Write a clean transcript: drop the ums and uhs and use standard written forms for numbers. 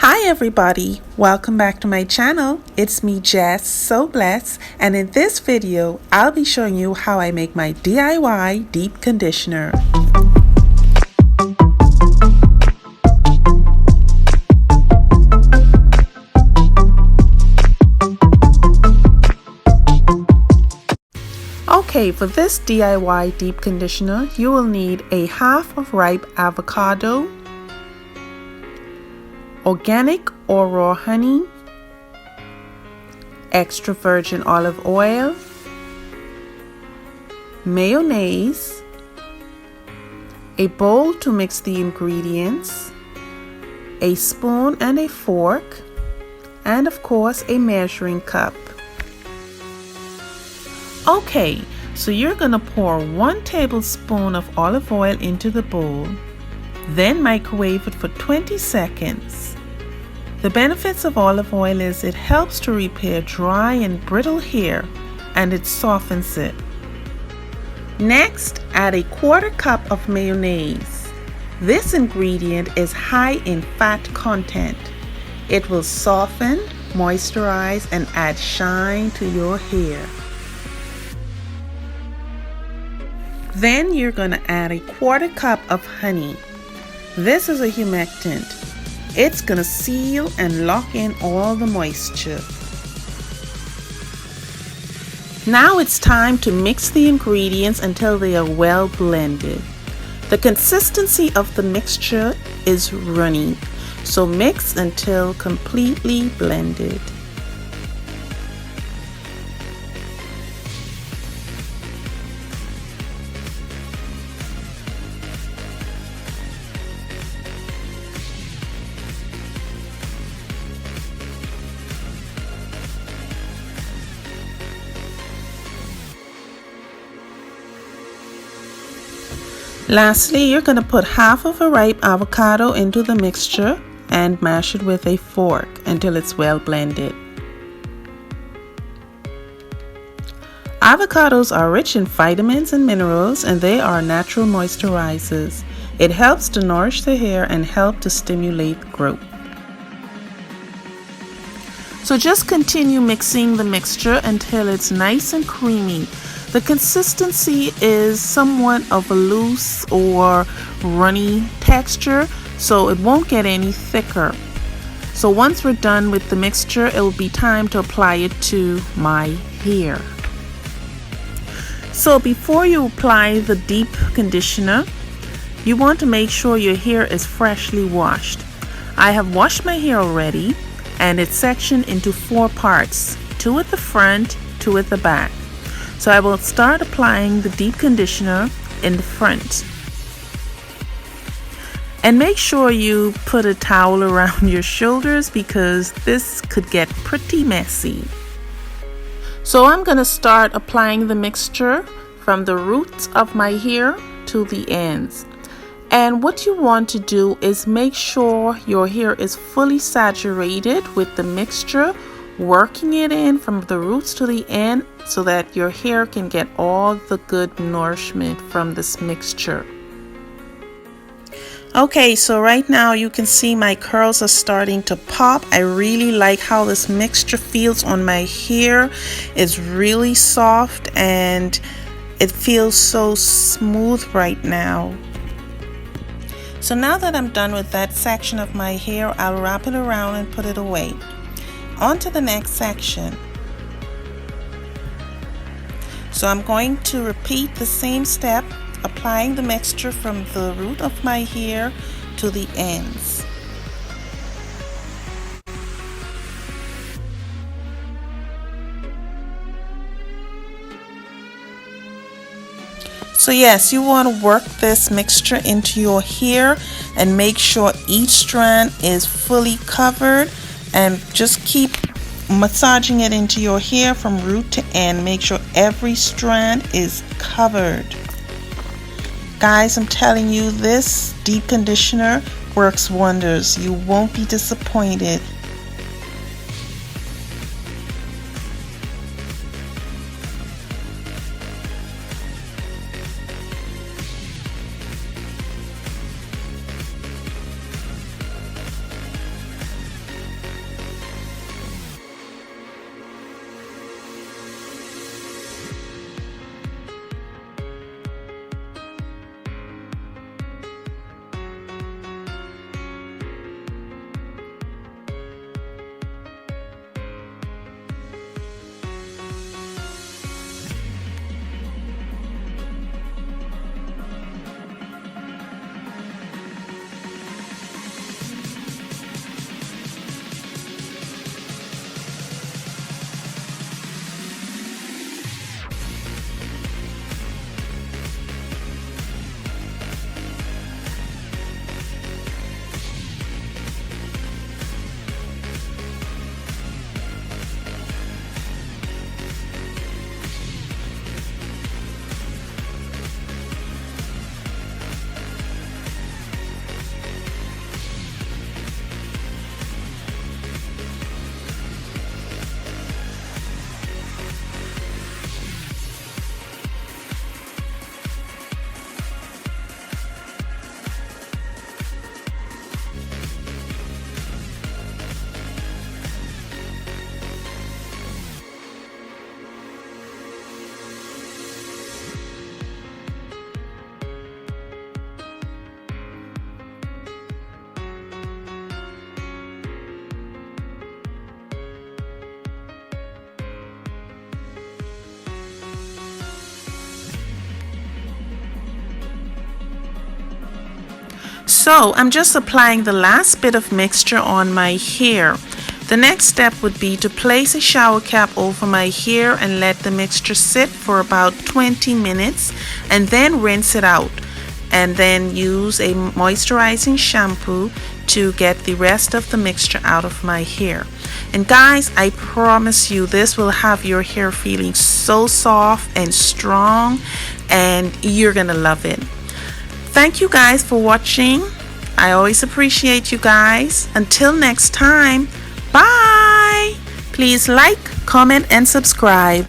Hi everybody, welcome back to my channel. It's me Jess, so blessed, and in this video I'll be showing you how I make my DIY deep conditioner. Okay, for this DIY deep conditioner you will need a half of ripe avocado, organic or raw honey, extra virgin olive oil, mayonnaise, a bowl to mix the ingredients, a spoon and a fork, and of course a measuring cup. Okay, so you're gonna pour 1 tablespoon of olive oil into the bowl, then microwave it for 20 seconds. The benefits of olive oil is it helps to repair dry and brittle hair and it softens it. Next, add a 1/4 cup of mayonnaise. This ingredient is high in fat content. It will soften, moisturize, and add shine to your hair. Then you're going to add a 1/4 cup of honey. This is a humectant. It's going to seal and lock in all the moisture. Now it's time to mix the ingredients until they are well blended. The consistency of the mixture is runny, so mix until completely blended. Lastly, you're going to put half of a ripe avocado into the mixture and mash it with a fork until it's well blended. Avocados are rich in vitamins and minerals, and they are natural moisturizers. It helps to nourish the hair and help to stimulate growth. So just continue mixing the mixture until it's nice and creamy. The consistency is somewhat of a loose or runny texture, so it won't get any thicker. So once we're done with the mixture, it will be time to apply it to my hair. So before you apply the deep conditioner, you want to make sure your hair is freshly washed. I have washed my hair already, and it's sectioned into 4 parts, 2 at the front, 2 at the back. So I will start applying the deep conditioner in the front. And make sure you put a towel around your shoulders because this could get pretty messy. So I'm going to start applying the mixture from the roots of my hair to the ends. And what you want to do is make sure your hair is fully saturated with the mixture, working it in from the roots to the end so that your hair can get all the good nourishment from this mixture. Okay, so right now you can see my curls are starting to pop. I really like how this mixture feels on my hair. It's really soft and it feels so smooth right now. So now that I'm done with that section of my hair, I'll wrap it around and put it away. On to the next section. So I'm going to repeat the same step, applying the mixture from the root of my hair to the ends. So yes, you want to work this mixture into your hair and make sure each strand is fully covered, and just keep massaging it into your hair from root to end. Make sure every strand is covered. Guys, I'm telling you, this deep conditioner works wonders. You won't be disappointed. So I'm just applying the last bit of mixture on my hair. The next step would be to place a shower cap over my hair and let the mixture sit for about 20 minutes and then rinse it out, and then use a moisturizing shampoo to get the rest of the mixture out of my hair. And guys, I promise you this will have your hair feeling so soft and strong, and you're gonna love it. Thank you guys for watching. I always appreciate you guys. Until next time, bye. Please like, comment, and subscribe.